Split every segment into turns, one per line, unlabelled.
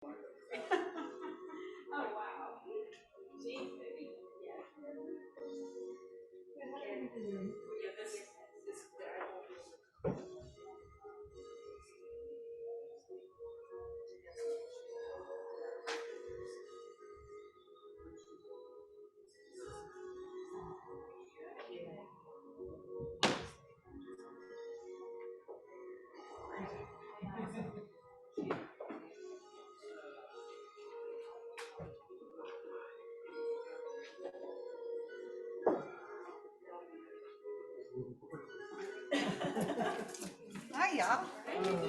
Oh, wow. Jeez, baby. Yeah. Yeah, this
Hi, y'all.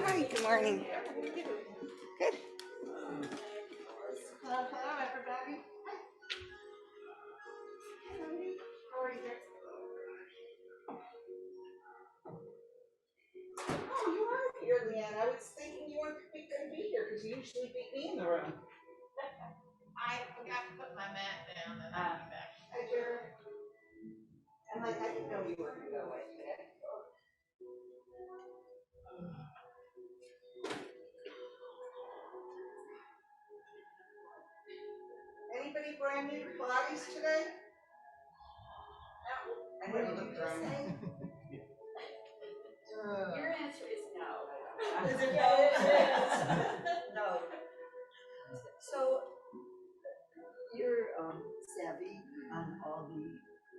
Hi, good morning. Good. Hello, everybody. How are you? Oh, you are here, Leanne. I was thinking you weren't going to be here because you usually beat me in the room.
I forgot to put my mat down and I'll be back.
Hi, Jared. I'm like, I didn't know you were going to go away today. Anybody brand new to Pilates today? No. I didn't look brand new.
Your answer is no.
Is it
Yeah,
no?
it is.
No. So you're savvy on all the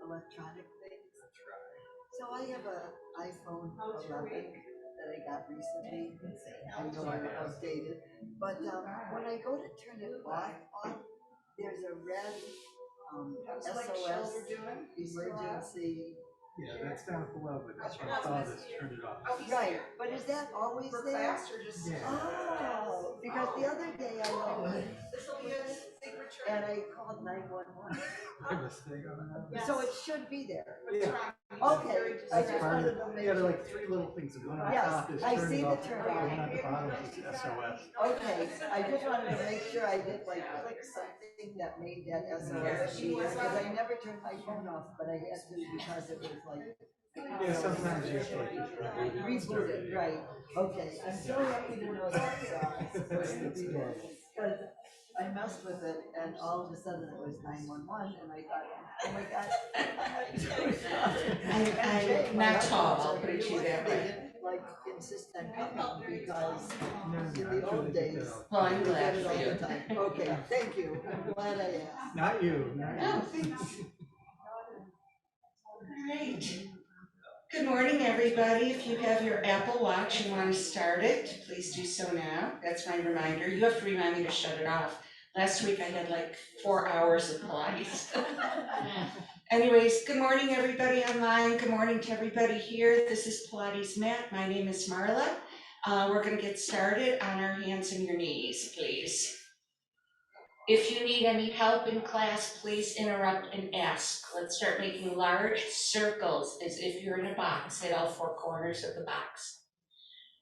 electronic things. So I have a iPhone 11 that I got recently. I know I'm outdated, but when I go to turn it on, there's a red SOS emergency.
Yeah, that's down below, but that's what I thought is turn it off.
Oh, he's
Right,
here.
but is that always
For
there?
class or just?
Yeah.
Oh, because the other day I went
This will be a signature.
and I called 911.
Put a mistake on that.
Yes.
So it should be there.
But it's
Yeah.
wrong.
Okay, I
That's
just
part
wanted
of
to
it.
make
Yeah, they're
sure.
like three little things. The one on
Yes,
top is
I
turn
see
it
the
off.
turn
The
on.
one at the bottom is SOS.
Okay, I just wanted to make sure I did like click something that made that SOS because I never turned my phone off, but I had to because it was like.
Yeah, sometimes you have to like just reboot it.
Rebooted, right, okay, I'm so happy to know that it's supposed to be there, because I messed with it and all of a sudden it was 911 and I thought, oh my God.
I'm not tall, I'll put it to you that
They
way.
didn't like insist on coming because
No,
in the old days.
Well, I'm
we
glad
did it
for
all
you.
the time. Okay, thank you, I'm glad I asked.
Not you, not
Oh,
you.
thanks. All right. Good morning, everybody. If you have your Apple Watch and want to start it, please do so now. That's my reminder. You have to remind me to shut it off. Last week I had like 4 hours of Pilates. Anyways, good morning, everybody online. Good morning to everybody here. This is Pilates Mat. My name is Marla. We're going to get started on our hands and your knees, please. If you need any help in class, please interrupt and ask. Let's start making large circles as if you're in a box at all 4 corners of the box.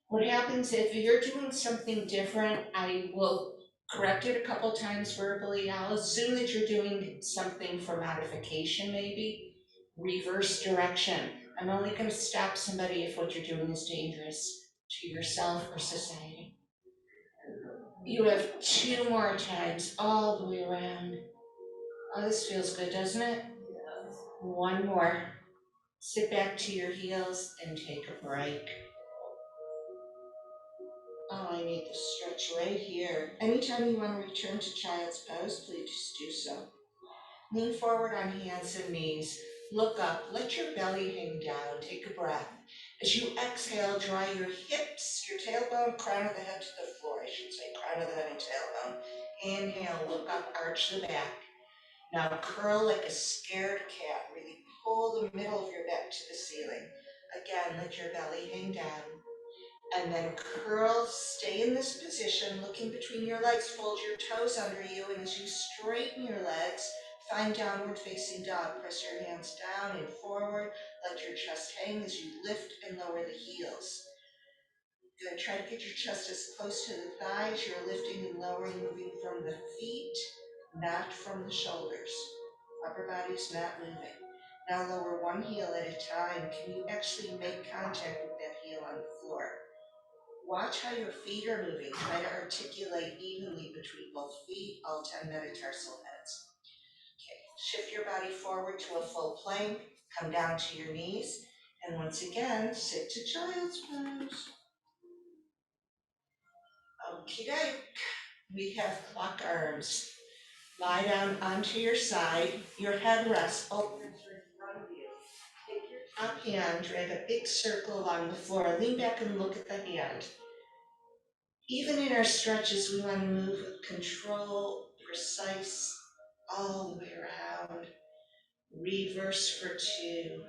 What happens if you're doing something different, I will correct it a couple times verbally. I'll assume that you're doing something for modification maybe. Reverse direction. I'm only going to stop somebody if what you're doing is dangerous to yourself or society. You have 2 more times all the way around. Oh, this feels good, doesn't it? One more. Sit back to your heels and take a break. Oh, I need to stretch right here. Anytime you want to return to child's pose, please do so. Lean forward on hands and knees. Look up. Let your belly hang down. Take a breath. As you exhale, draw your hips, your tailbone, crown of the head to the floor, I should say, crown of the head and tailbone. Inhale, look up, arch the back. Now curl like a scared cat. Really pull the middle of your back to the ceiling. Again, let your belly hang down. And then curl, stay in this position, looking between your legs, fold your toes under you, and as you straighten your legs, find downward facing dog. Press your hands down and forward, let your chest hang as you lift and lower the heels. Good, try to get your chest as close to the thighs. You're lifting and lowering, moving from the feet, not from the shoulders. Upper body's not moving. Now lower one heel at a time. Can you actually make contact with that heel on the floor? Watch how your feet are moving. Try to articulate evenly between both feet, all 10 metatarsal heads. Okay, shift your body forward to a full plank, come down to your knees, and once again, sit to child's pose. Okay, we have clock arms. Lie down onto your side, your head rests open in front of you. Take your top hand, drag a big circle along the floor, lean back and look at the hand. Even in our stretches, we want to move with control, precise, all the way around. Reverse for 2.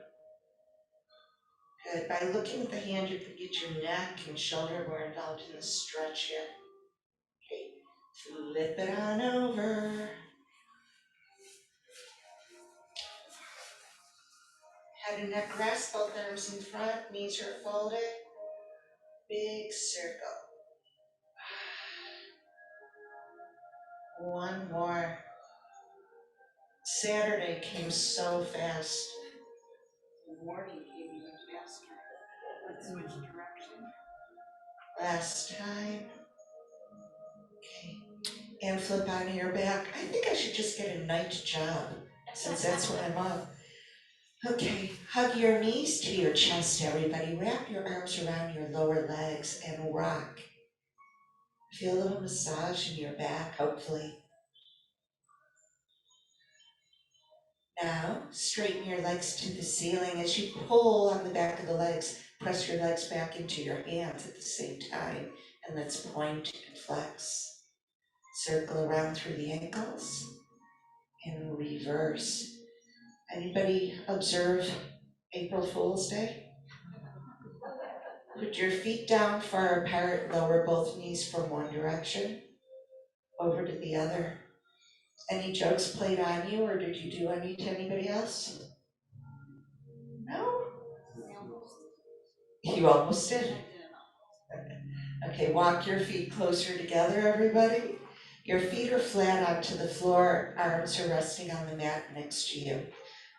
Good. By looking at the hand, you can get your neck and shoulder more involved in the stretch here. Okay. Flip it on over. Head and neck rest, both arms in front, knees are folded. Big circle. One more. Saturday came so fast. The morning came even faster. Let's switch direction. Last time. Okay. And flip onto your back. I think I should just get a night job, since that's what I'm on. Okay, hug your knees to your chest, everybody. Wrap your arms around your lower legs and rock. Feel a little massage in your back, hopefully. Now, straighten your legs to the ceiling. As you pull on the back of the legs, press your legs back into your hands at the same time. And let's point and flex. Circle around through the ankles and reverse. Anybody observe April Fool's Day? Put your feet down far apart, lower both knees from one direction over to the other. Any jokes played on you, or did you do any to anybody else? No? You almost did. Okay, walk your feet closer together, everybody. Your feet are flat onto the floor, arms are resting on the mat next to you.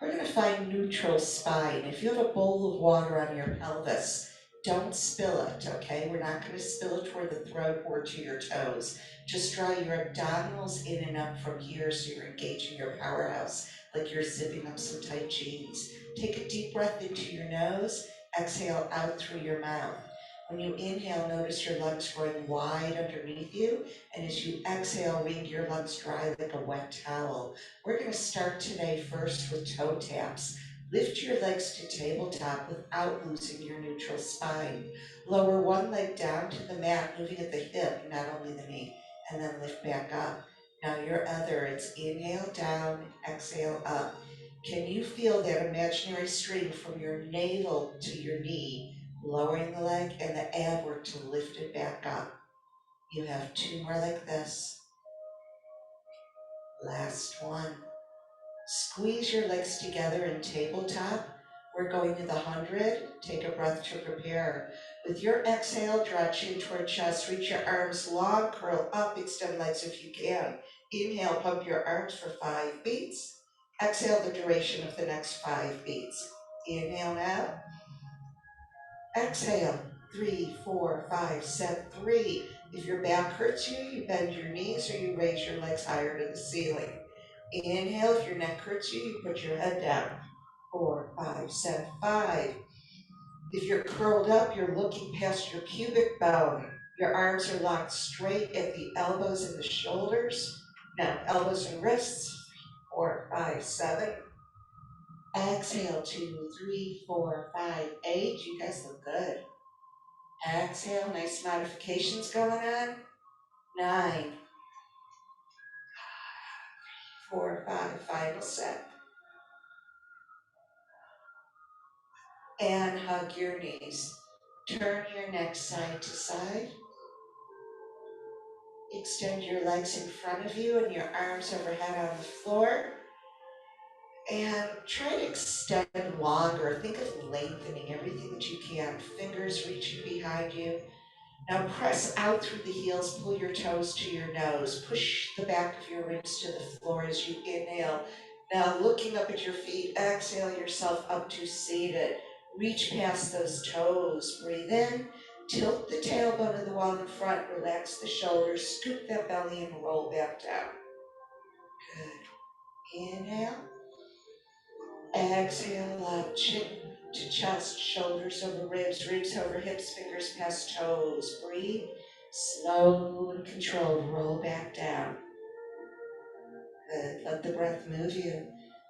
We're going to find neutral spine. If you have a bowl of water on your pelvis, don't spill it, okay? We're not going to spill it toward the throat or to your toes. Just draw your abdominals in and up from here so you're engaging your powerhouse, like you're zipping up some tight jeans. Take a deep breath into your nose, exhale out through your mouth. When you inhale, notice your lungs growing wide underneath you, and as you exhale, wring your lungs dry like a wet towel. We're going to start today first with toe taps. Lift your legs to tabletop without losing your neutral spine. Lower one leg down to the mat, moving at the hip, not only the knee, and then lift back up. Now your other, it's inhale down, exhale up. Can you feel that imaginary string from your navel to your knee, lowering the leg and the ab work to lift it back up? You have 2 more like this. Last one. Squeeze your legs together in tabletop. We're going to the 100. Take a breath to prepare. With your exhale, draw chin toward chest. Reach your arms long, curl up, extend legs if you can. Inhale, pump your arms for 5 beats. Exhale the duration of the next 5 beats. Inhale now. Exhale. 3, 4, 5, set 3. If your back hurts you, you bend your knees or you raise your legs higher to the ceiling. Inhale, if your neck hurts you, you put your head down. 4, 5, set 5. If you're curled up, you're looking past your pubic bone. Your arms are locked straight at the elbows and the shoulders. Now, elbows and wrists. 4, 5, 7. Exhale, 2, 3, 4, 5, 8. You guys look good. Exhale, nice modifications going on. 9, 4, 5, final set. And hug your knees. Turn your neck side to side. Extend your legs in front of you and your arms overhead on the floor. And try to extend longer. Think of lengthening everything that you can. Fingers reaching behind you. Now press out through the heels, pull your toes to your nose. Push the back of your ribs to the floor as you inhale. Now looking up at your feet, exhale yourself up to seated. Reach past those toes. Breathe in. Tilt the tailbone of the wall in front, relax the shoulders, scoop that belly and roll back down. Good. Inhale. Exhale out, chin to chest, shoulders over ribs, ribs over hips, fingers past toes. Breathe. Slow and controlled, roll back down. Good. Let the breath move you.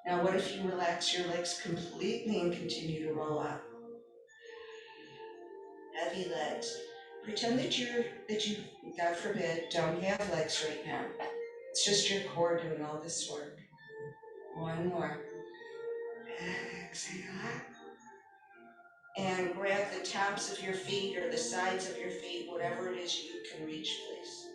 Now what if you relax your legs completely and continue to roll up? Heavy legs. Pretend that you, God forbid, don't have legs right now. It's just your core doing all this work. One more. Exhale out. And grab the tops of your feet or the sides of your feet, whatever it is you can reach, please.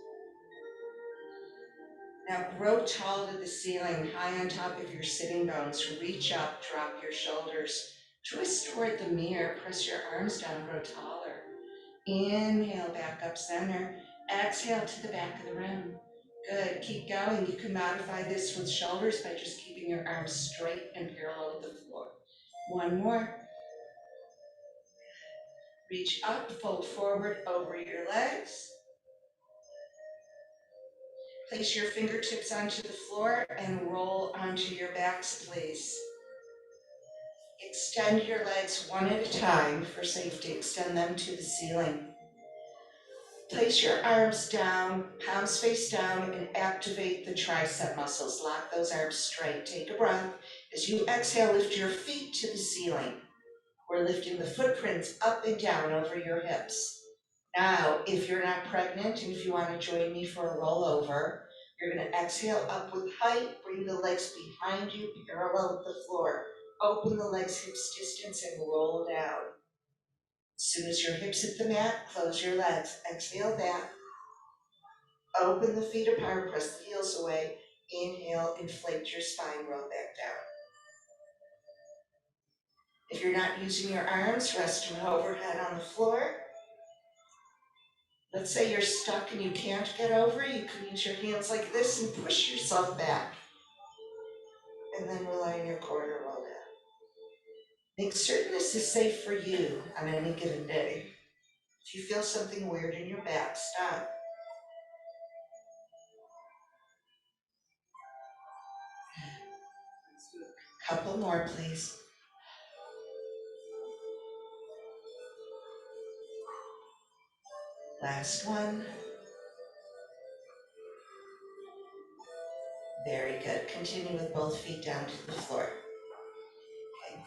Now grow tall to the ceiling, high on top of your sitting bones. Reach up, drop your shoulders. Twist toward the mirror, press your arms down, grow taller. Inhale, back up center. Exhale to the back of the room. Good, keep going. You can modify this with shoulders by just keeping your arms straight and parallel with the floor. One more. Reach up, fold forward over your legs. Place your fingertips onto the floor and roll onto your backs, please. Extend your legs one at a time for safety. Extend them to the ceiling. Place your arms down, palms face down, and activate the tricep muscles. Lock those arms straight. Take a breath. As you exhale, lift your feet to the ceiling. We're lifting the footprints up and down over your hips. Now, if you're not pregnant and if you want to join me for a rollover, you're going to exhale up with height, bring the legs behind you, parallel with the floor. Open the legs hips distance and roll down. As soon as your hips hit the mat, close your legs. Exhale back. Open the feet apart, press the heels away. Inhale, inflate your spine, roll back down. If you're not using your arms, rest them overhead on the floor. Let's say you're stuck and you can't get over, you can use your hands like this and push yourself back. And then rely on your core to roll down. Make certain this is safe for you on any given day. If you feel something weird in your back, stop. Couple more, please. Last one. Very good. Continue with both feet down to the floor. Okay.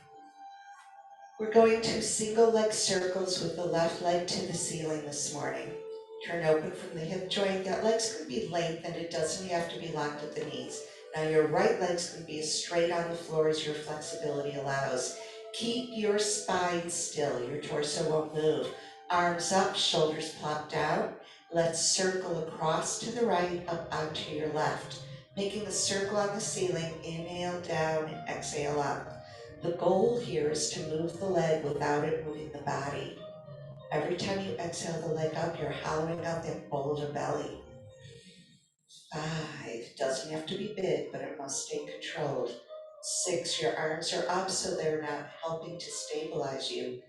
We're going to single leg circles with the left leg to the ceiling this morning. Turn open from the hip joint. That leg's going to be lengthened. It doesn't have to be locked at the knees. Now your right leg's going to be as straight on the floor as your flexibility allows. Keep your spine still. Your torso won't move. Arms up, shoulders plop down. Let's circle across to the right, up onto your left. Making a circle on the ceiling. Inhale down, exhale up. The goal here is to move the leg without it moving the body. Every time you exhale the leg up, you're hollowing out that boulder belly. 5, doesn't have to be big, but it must stay controlled. 6, your arms are up so they're not helping to stabilize you.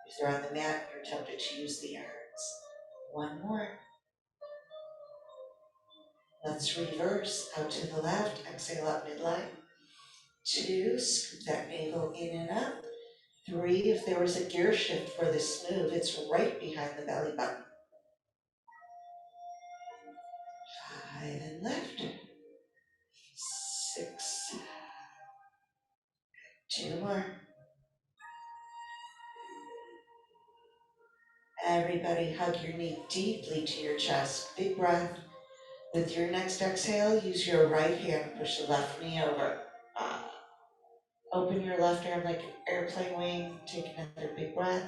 If they're on the mat, you're tempted to use the arms. 1 more. Let's reverse out to the left, exhale up midline. 2, scoop that navel in and up. 3, if there was a gear shift for this move, it's right behind the belly button. 5 and left. 6. 2 more. Everybody hug your knee deeply to your chest. Big breath. With your next exhale, use your right hand, push the left knee over. Open your left arm like an airplane wing. Take another big breath.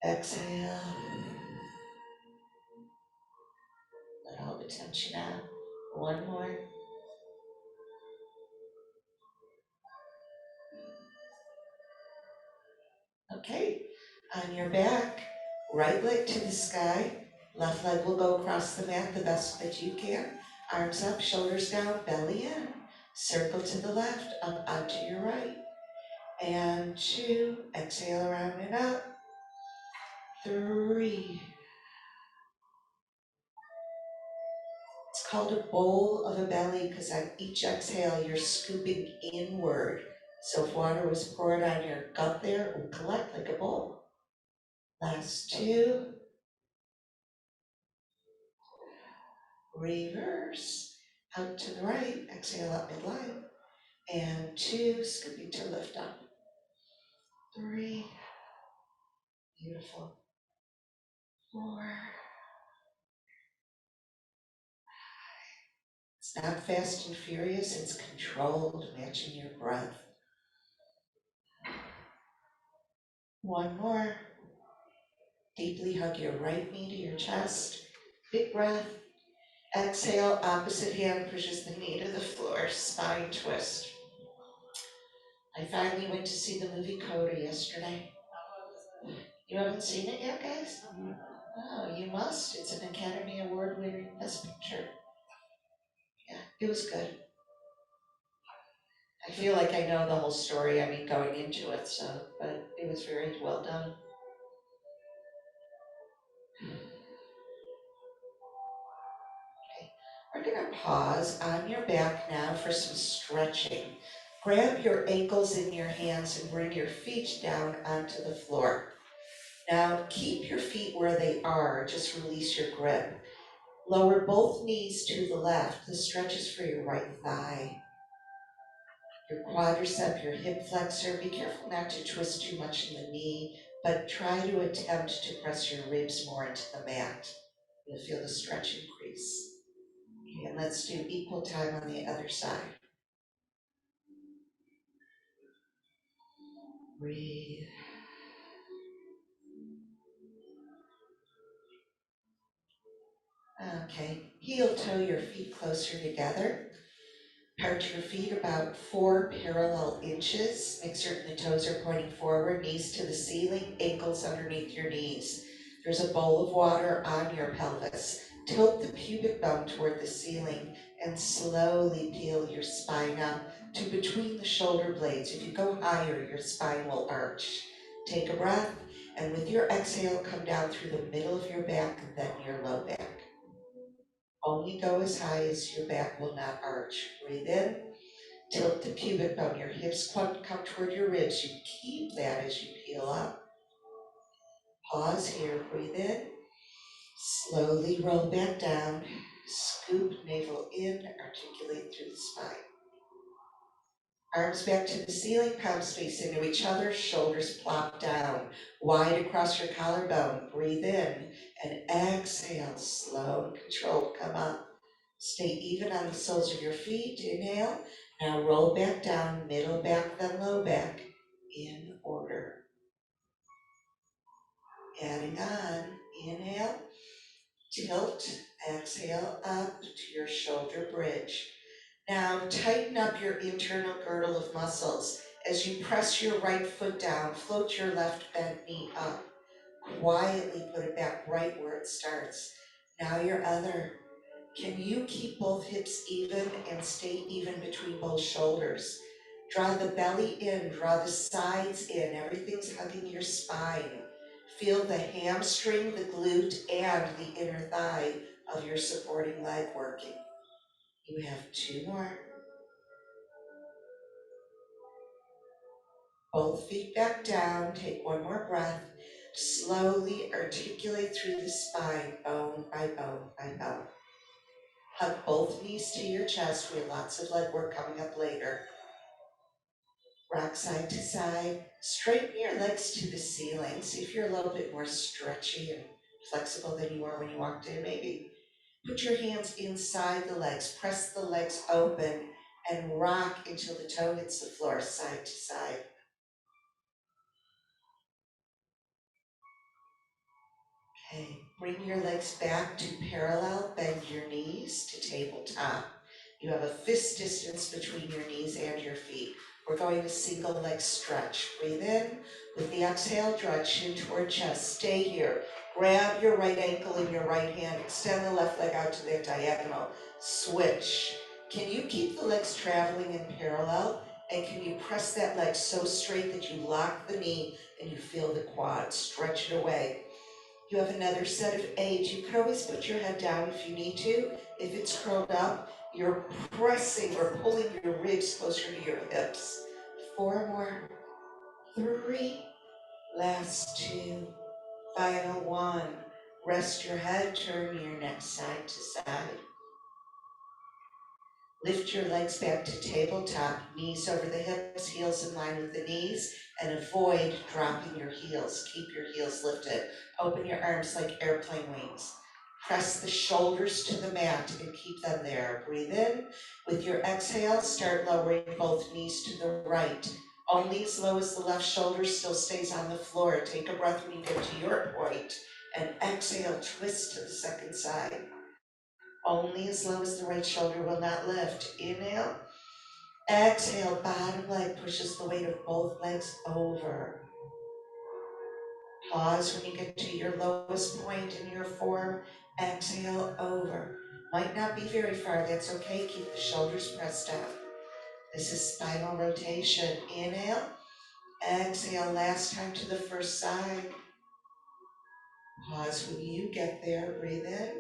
Exhale. Let all the tension out. 1 more. Okay, on your back, right leg to the sky, left leg will go across the mat the best that you can. Arms up, shoulders down, belly in. Circle to the left, up onto your right. And 2, exhale around and up. 3. It's called a bowl of a belly because on each exhale, you're scooping inward. So if water was poured on your gut there, it would collect like a bowl. Last 2. Reverse. Out to the right, exhale up midline. And 2, scooping to lift up. 3. Beautiful. 4. It's not fast and furious, it's controlled, matching your breath. 1 more. Deeply hug your right knee to your chest. Big breath. Exhale, opposite hand pushes the knee to the floor, spine twist. I finally went to see the movie Coda yesterday. You haven't seen it yet, guys? Oh, you must. It's an Academy Award winning Best Picture. Yeah, it was good. I feel like I know the whole story, going into it, but it was very well done. We're gonna pause on your back now for some stretching. Grab your ankles in your hands and bring your feet down onto the floor. Now keep your feet where they are, just release your grip. Lower both knees to the left. The stretch is for your right thigh. Your quadricep, your hip flexor. Be careful not to twist too much in the knee, but try to attempt to press your ribs more into the mat. You'll feel the stretch increase. Okay, and let's do equal time on the other side. Breathe. Okay, heel toe your feet closer together. Part your feet about 4 parallel inches. Make certain the toes are pointing forward, knees to the ceiling, ankles underneath your knees. There's a bowl of water on your pelvis. Tilt the pubic bone toward the ceiling and slowly peel your spine up to between the shoulder blades. If you go higher, your spine will arch. Take a breath, and with your exhale, come down through the middle of your back and then your low back. Only go as high as your back will not arch. Breathe in, tilt the pubic bone, your hips come toward your ribs. You keep that as you peel up. Pause here, breathe in. Slowly roll back down. Scoop navel in, articulate through the spine. Arms back to the ceiling, palms face into each other, shoulders plop down, wide across your collarbone. Breathe in and exhale, slow and controlled, come up. Stay even on the soles of your feet, inhale. Now roll back down, middle back, then low back, in order. Adding on, inhale, tilt, exhale up to your shoulder bridge. Now tighten up your internal girdle of muscles. As you press your right foot down, float your left bent knee up. Quietly put it back right where it starts. Now your other. Can you keep both hips even and stay even between both shoulders? Draw the belly in, draw the sides in, everything's hugging your spine. Feel the hamstring, the glute, and the inner thigh of your supporting leg working. You have 2 more. Both feet back down, take 1 more breath. Slowly articulate through the spine, bone by bone by bone. Hug both knees to your chest. We have lots of leg work coming up later. Rock side to side. Straighten your legs to the ceiling. See if you're a little bit more stretchy and flexible than you were when you walked in, maybe. Put your hands inside the legs. Press the legs open and rock until the toe hits the floor, side to side. Okay, bring your legs back to parallel, bend your knees to tabletop. You have a fist distance between your knees and your feet. We're going to single leg stretch. Breathe in. With the exhale, draw chin toward chest. Stay here. Grab your right ankle in your right hand. Extend the left leg out to that diagonal. Switch. Can you keep the legs traveling in parallel? And can you press that leg so straight that you lock the knee and you feel the quad? Stretch it away. You have another set of 8. You could always put your head down if you need to. If it's curled up, you're pressing or pulling your ribs closer to your hips. 4 more. 3. Last 2. Final 1. Rest your head, turn your neck side to side. Lift your legs back to tabletop, knees over the hips, heels in line with the knees, and avoid dropping your heels. Keep your heels lifted. Open your arms like airplane wings. Press the shoulders to the mat and keep them there. Breathe in. With your exhale, start lowering both knees to the right. Only as low as the left shoulder still stays on the floor. Take a breath when you get to your point, and exhale, twist to the second side. Only as low as the right shoulder will not lift. Inhale. Exhale, bottom leg pushes the weight of both legs over. Pause when you get to your lowest point in your form. Exhale, over. Might not be very far, that's okay. Keep the shoulders pressed up. This is spinal rotation. Inhale. Exhale, last time to the first side. Pause when you get there. Breathe in.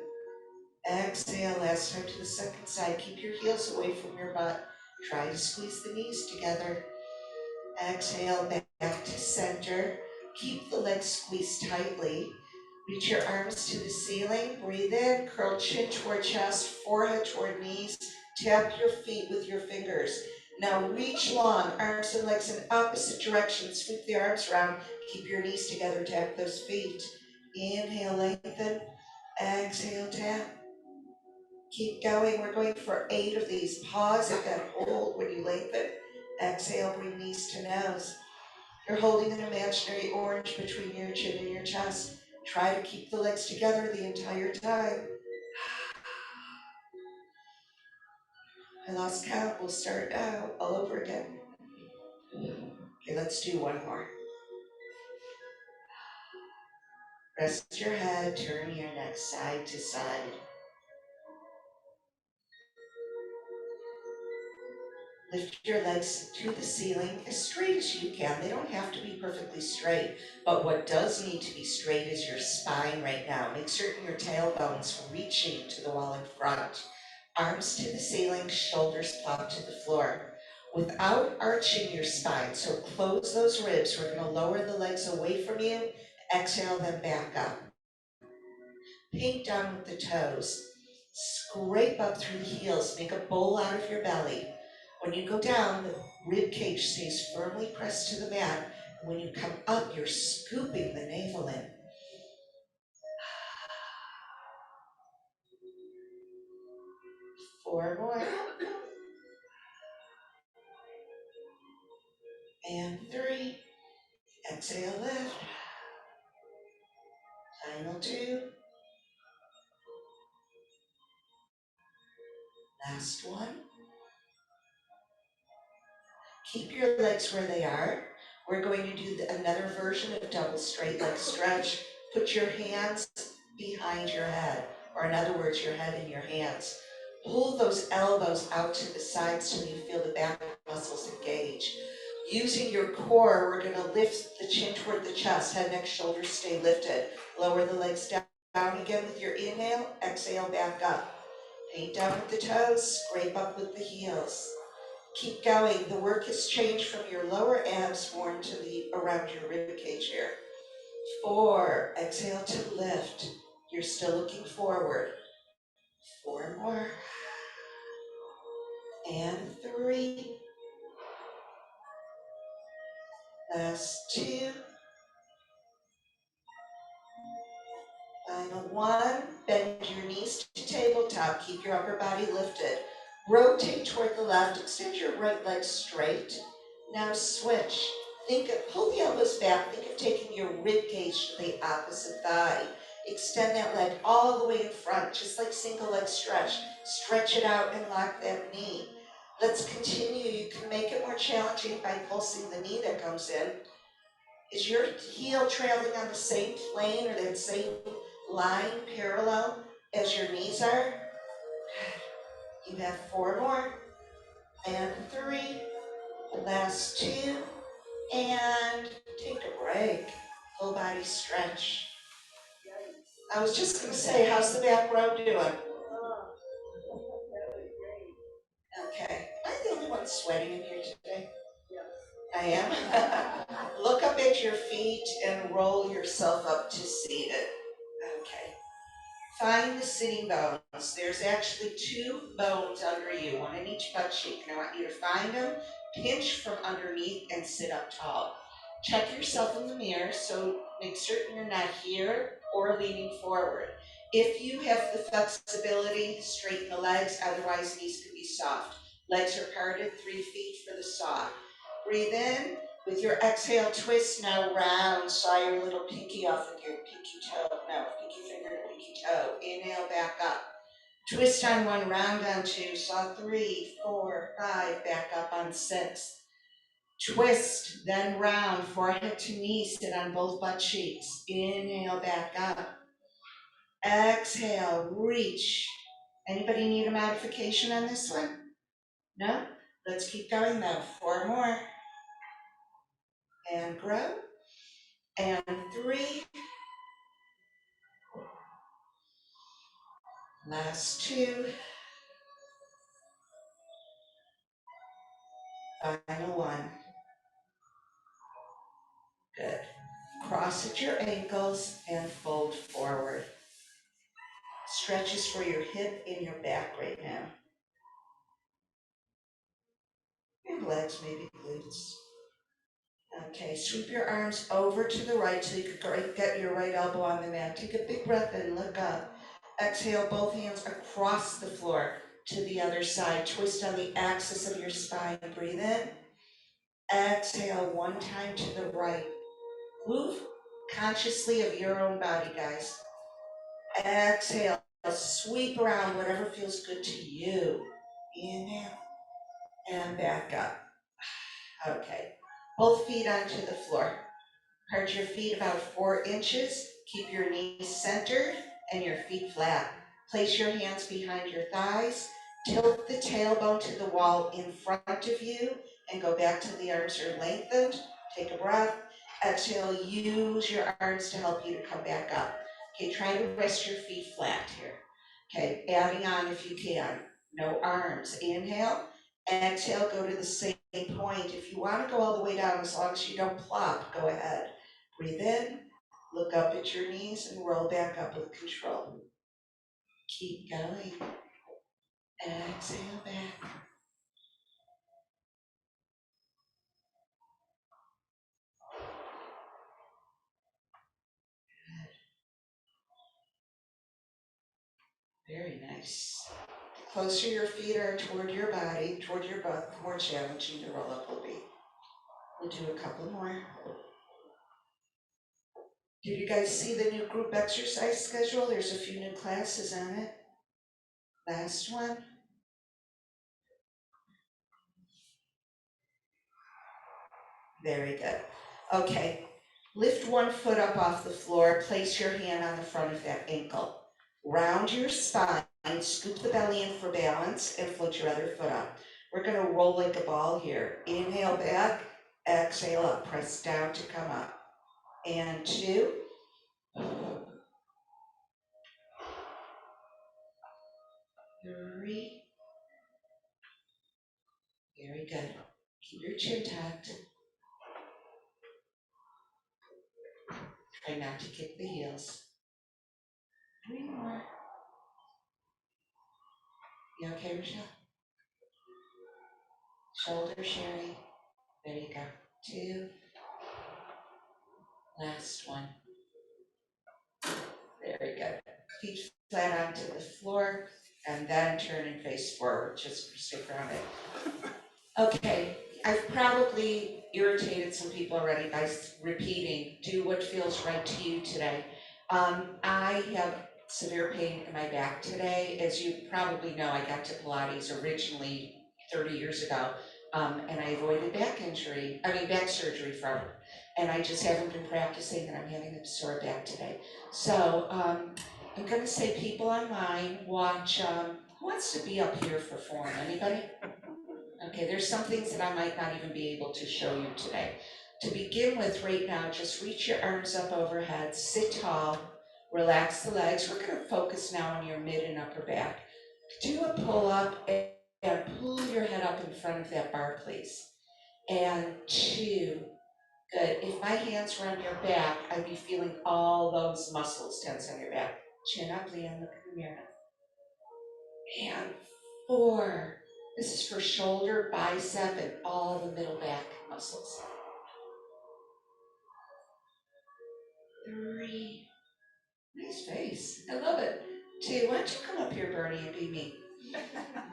Exhale, last time to the second side. Keep your heels away from your butt. Try to squeeze the knees together. Exhale, back to center. Keep the legs squeezed tightly. Reach your arms to the ceiling. Breathe in, curl chin toward chest, forehead toward knees. Tap your feet with your fingers. Now reach long, arms and legs in opposite directions. Sweep the arms around. Keep your knees together, tap those feet. Inhale, lengthen. Exhale, tap. Keep going. We're going for 8 of these. Pause and then hold when you lengthen. Exhale, bring knees to nose. You're holding an imaginary orange between your chin and your chest. Try to keep the legs together the entire time. I lost count. We'll start now all over again. Okay, let's do one more. Rest your head, turn your neck side to side. Lift your legs to the ceiling as straight as you can. They don't have to be perfectly straight, but what does need to be straight is your spine right now. Make certain your tailbone's reaching to the wall in front. Arms to the ceiling, shoulders plop to the floor. Without arching your spine, so close those ribs. We're going to lower the legs away from you. Exhale, then back up. Paint down with the toes. Scrape up through the heels. Make a bowl out of your belly. When you go down, the rib cage stays firmly pressed to the mat. And when you come up, you're scooping the navel in. Four more. And 3. Exhale, lift. Final 2. Last one. Keep your legs where they are. We're going to do another version of double straight leg stretch. Put your hands behind your head, or in other words, your head in your hands. Pull those elbows out to the side so you feel the back muscles engage. Using your core, we're going to lift the chin toward the chest, head, neck, shoulders stay lifted. Lower the legs down again with your inhale, exhale, back up. Paint down with the toes, scrape up with the heels. Keep going. The work has changed from your lower abs more into the around your rib cage here. 4. Exhale to lift. You're still looking forward. 4 more. And 3. Last 2. Final 1. Bend your knees to tabletop. Keep your upper body lifted. Rotate toward the left. Extend your right leg straight. Now switch. Pull the elbows back. Think of taking your rib cage to the opposite thigh. Extend that leg all the way in front, just like single leg stretch. Stretch it out and lock that knee. Let's continue. You can make it more challenging by pulsing the knee that comes in. Is your heel traveling on the same plane or that same line parallel as your knees are? You have 4 more. And 3. Last 2. And take a break. Full body stretch. I was just gonna say, how's the back row doing? Okay, am I the only one sweating in here today? I am. Look up at your feet and roll yourself up to seated. Okay. Find the sitting bones. There's actually 2 bones under you, one in each butt cheek. And I want you to find them, pinch from underneath, and sit up tall. Check yourself in the mirror, so make certain you're not here or leaning forward. If you have the flexibility, straighten the legs, otherwise knees can be soft. Legs are parted, 3 feet for the saw. Breathe in. With your exhale, twist now round, saw your little pinky off with your pinky toe, no, pinky finger to pinky toe. Inhale, back up. Twist on 1, round on 2, saw 3, 4, 5, back up on 6. Twist, then round, forehead to knee, sit on both butt cheeks. Inhale, back up. Exhale, reach. Anybody need a modification on this one? No? Let's keep going though. 4 more. And grow. And 3. Last 2. Final 1. Good. Cross at your ankles and fold forward. Stretches for your hip and your back right now. And legs, maybe glutes. Okay, sweep your arms over to the right so you can get your right elbow on the mat. Take a big breath in, look up. Exhale, both hands across the floor to the other side. Twist on the axis of your spine. Breathe in. Exhale, 1 time to the right. Move consciously of your own body, guys. Exhale, sweep around whatever feels good to you. Inhale and back up. Okay, both feet onto the floor. Arch your feet about 4 inches. Keep your knees centered and your feet flat. Place your hands behind your thighs. Tilt the tailbone to the wall in front of you and go back till the arms are lengthened. Take a breath. Exhale, use your arms to help you to come back up. Okay, try to rest your feet flat here. Okay, adding on if you can. No arms. Inhale. Exhale, go to the same point. If you want to go all the way down, as long as you don't plop, go ahead. Breathe in, look up at your knees, and roll back up with control. Keep going. Exhale back. Very nice. The closer your feet are toward your body, toward your butt, the more challenging the roll up will be. We'll do a couple more. Did you guys see the new group exercise schedule? There's a few new classes on it. Last one. Very good. Okay, lift 1 foot up off the floor, place your hand on the front of that ankle. Round your spine, scoop the belly in for balance, and float your other foot up. We're gonna roll like a ball here. Inhale back, exhale up, press down to come up. And 2. 3. Very good. Keep your chin tucked. Try not to kick the heels. 3 more. You okay, Rochelle? Shoulder sharing. There you go. 2. Last one. Very good. Feet flat onto the floor, and then turn and face forward, just stick around it. Okay, I've probably irritated some people already by repeating, do what feels right to you today. I have severe pain in my back today. As you probably know, I got to Pilates originally 30 years ago, and I avoided back surgery forever. And I just haven't been practicing, and I'm having a sore back today. So I'm gonna say people online, watch, who wants to be up here for form, anybody? Okay, there's some things that I might not even be able to show you today. To begin with right now, just reach your arms up overhead, sit tall, Relax the legs. We're gonna focus now on your mid and upper back. Do a pull-up and pull your head up in front of that bar, please. And 2. Good. If my hands were on your back, I'd be feeling all those muscles tense on your back. Chin up, Leanne, look in the mirror. And 4. This is for shoulder, bicep, and all the middle back muscles. 3. Nice face. I love it. 2. Why don't you come up here, Bernie, and be me?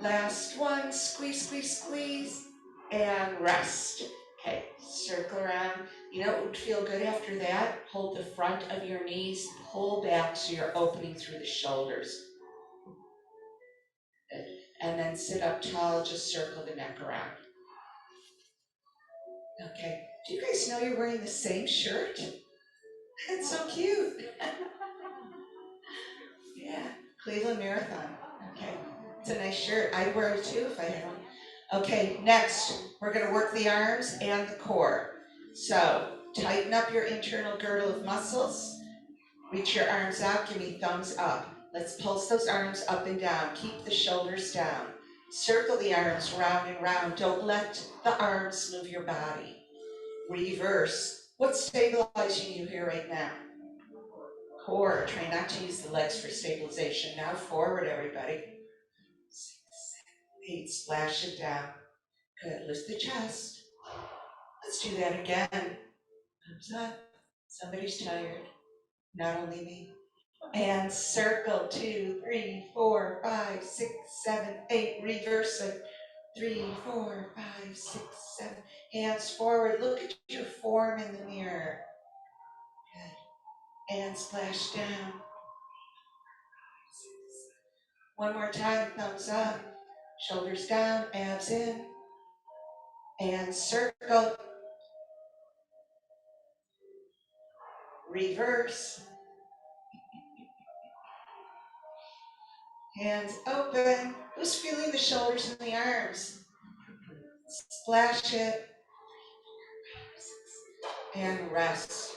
Last one. Squeeze, squeeze, squeeze. And rest. Okay, circle around. You know what would feel good after that? Hold the front of your knees, pull back so you're opening through the shoulders. Good. And then sit up tall, just circle the neck around. Okay, do you guys know you're wearing the same shirt? It's so cute. Yeah, Cleveland Marathon. Okay, it's a nice shirt. I'd wear it too if I had one. Okay, next, we're gonna work the arms and the core. So, tighten up your internal girdle of muscles. Reach your arms out, give me thumbs up. Let's pulse those arms up and down. Keep the shoulders down. Circle the arms round and round. Don't let the arms move your body. Reverse. What's stabilizing you here right now? Core. Try not to use the legs for stabilization. Now forward, everybody. 6, 7, 8. Splash it down. Good. Lift the chest. Let's do that again. Thumbs up. Somebody's tired. Not only me. And circle. 2, 3, 4, 5, 6, 7, 8. Reverse it. 3, 4, 5, 6, 7. Hands forward. Look at your form in the mirror. Good. And splash down. One more time. Thumbs up. Shoulders down. Abs in. And circle. Reverse. Hands open. Who's feeling the shoulders and the arms? Splash it. And rest.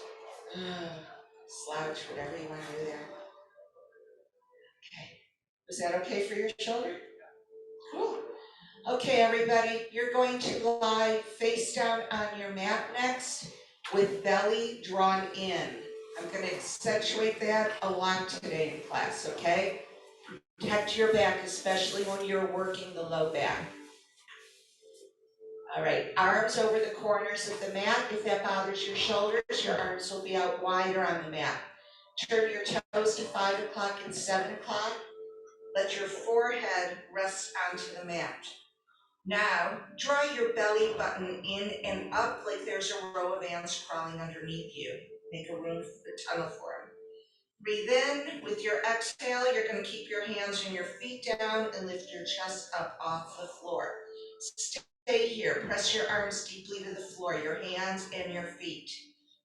Slouch, whatever you want to do there. Okay. Was that okay for your shoulder? Cool. Okay, everybody, you're going to lie face down on your mat next with belly drawn in. I'm going to accentuate that a lot today in class, okay? Protect your back, especially when you're working the low back. All right, arms over the corners of the mat. If that bothers your shoulders, your arms will be out wider on the mat. Turn your toes to 5 o'clock and 7 o'clock. Let your forehead rest onto the mat. Now, draw your belly button in and up like there's a row of ants crawling underneath you. Make a room, a tunnel for them. Breathe in. With your exhale, you're going to keep your hands and your feet down and lift your chest up off the floor. Stay here. Press your arms deeply to the floor, your hands and your feet.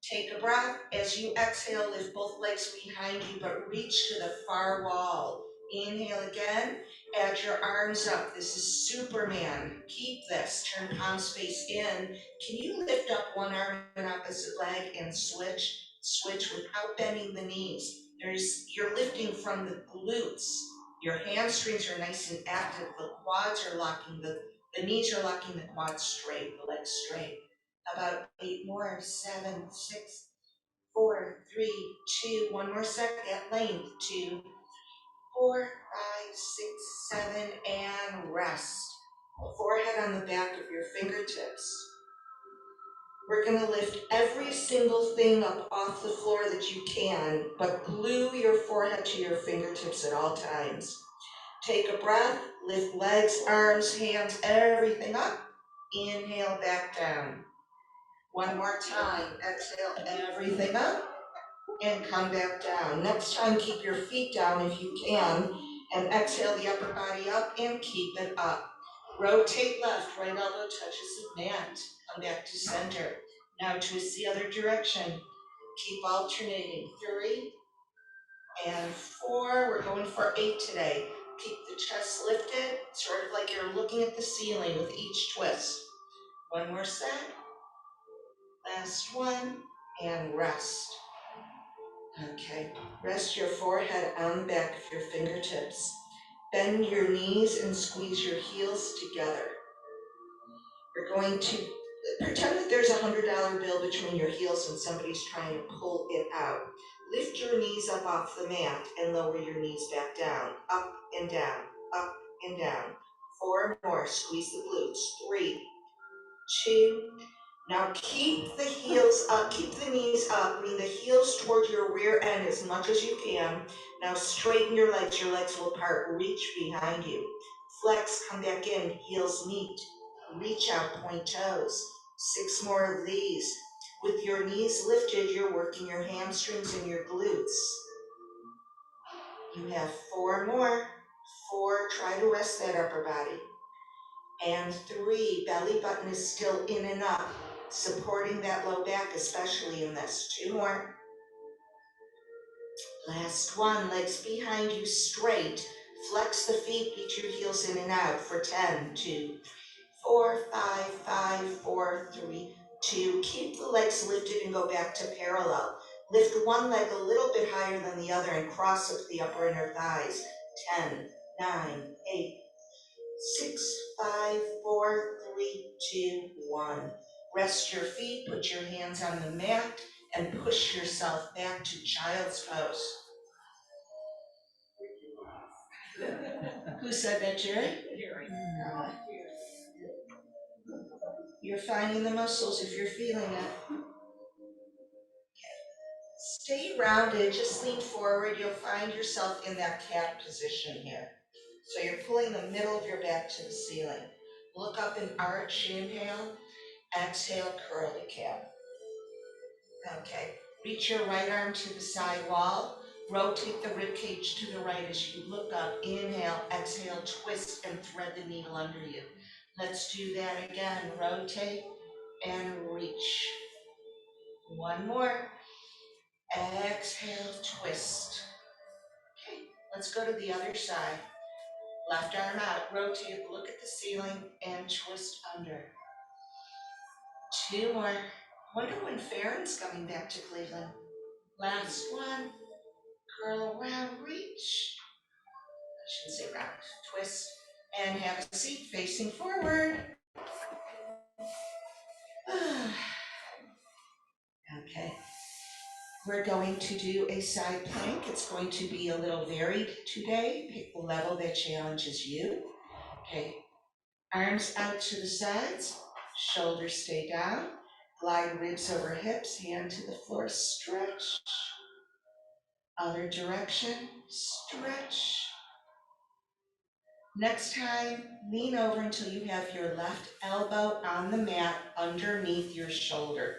Take a breath. As you exhale, lift both legs behind you, but reach to the far wall. Inhale again. Add your arms up. This is Superman. Keep this. Turn palms face in. Can you lift up one arm and opposite leg and switch? Switch without bending the knees. You're lifting from the glutes. Your hamstrings are nice and active. The quads are locking, the knees are locking the quads straight, the legs straight. About 8 more. 7, 6, 4, 3, 2. One more second at length. 2, 4, 5, 6, 7, and rest. Forehead on the back of your fingertips. We're going to lift every single thing up off the floor that you can, but glue your forehead to your fingertips at all times. Take a breath, lift legs, arms, hands, everything up. Inhale, back down. One more time. Exhale, everything up, and come back down. Next time, keep your feet down if you can, and exhale the upper body up and keep it up. Rotate left, right elbow touches the mat. Come back to center. Now twist the other direction. Keep alternating. 3 and 4. We're going for 8 today. Keep the chest lifted, sort of like you're looking at the ceiling with each twist. One more set. Last one. And rest. Okay, rest your forehead on the back of your fingertips. Bend your knees and squeeze your heels together. You're going to pretend that there's $100 bill between your heels and somebody's trying to pull it out. Lift your knees up off the mat and lower your knees back down. Up and down, up and down. 4 more, squeeze the glutes. 3, 2, now keep the heels up, keep the knees up, bring the heels toward your rear end as much as you can. Now straighten your legs will part, reach behind you. Flex, come back in, heels meet. Reach out, point toes. 6 more of these. With your knees lifted, you're working your hamstrings and your glutes. You have 4 more. 4, try to rest that upper body. And 3, belly button is still in and up, supporting that low back, especially in this. 2 more. Last 1, legs behind you straight. Flex the feet, beat your heels in and out for 10, 2, 4, 5, 5, 4, 3, 2. Keep the legs lifted and go back to parallel. Lift one leg a little bit higher than the other and cross up the upper inner thighs. 10, 9, 8, 6, 5, 4, 3, 2, 1. Rest your feet, put your hands on the mat, and push yourself back to child's pose. Who said that, Jerry? You're finding the muscles if you're feeling it. Stay rounded, just lean forward. You'll find yourself in that cat position here. So you're pulling the middle of your back to the ceiling. Look up and arch, inhale, exhale, curl the cat. Okay, reach your right arm to the side wall. Rotate the rib cage to the right as you look up. Inhale, exhale, twist and thread the needle under you. Let's do that again. Rotate and reach. 1 more. Exhale, twist. Okay, let's go to the other side. Left arm out, rotate, look at the ceiling, and twist under. 2 more. Wonder when Farron's coming back to Cleveland. Last 1. Curl around, reach. I shouldn't say round. Twist, and have a seat facing forward. Okay. We're going to do a side plank. It's going to be a little varied today. Pick the level that challenges you. Okay. Arms out to the sides, shoulders stay down, glide ribs over hips, hand to the floor, stretch. Other direction, stretch. Next time, lean over until you have your left elbow on the mat underneath your shoulder.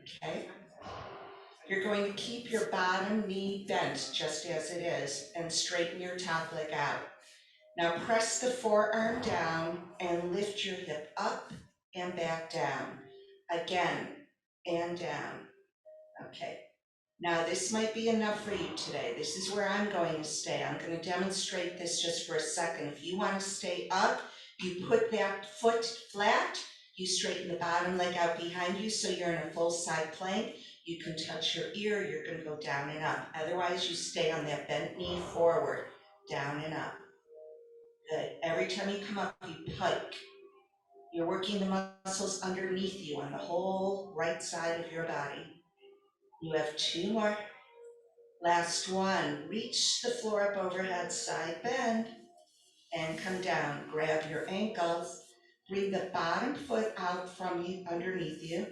Okay? You're going to keep your bottom knee bent just as it is and straighten your top leg out. Now press the forearm down and lift your hip up and back down. Again, and down. Okay. Now this might be enough for you today. This is where I'm going to stay. I'm going to demonstrate this just for a second. If you want to stay up, you put that foot flat, you straighten the bottom leg out behind you so you're in a full side plank. You can touch your ear, you're going to go down and up. Otherwise, you stay on that bent knee forward, down and up. Good. Every time you come up, you pike. You're working the muscles underneath you on the whole right side of your body. You have 2 more. Last 1. Reach the floor up overhead, side bend, and come down. Grab your ankles. Bring the bottom foot out from you, underneath you.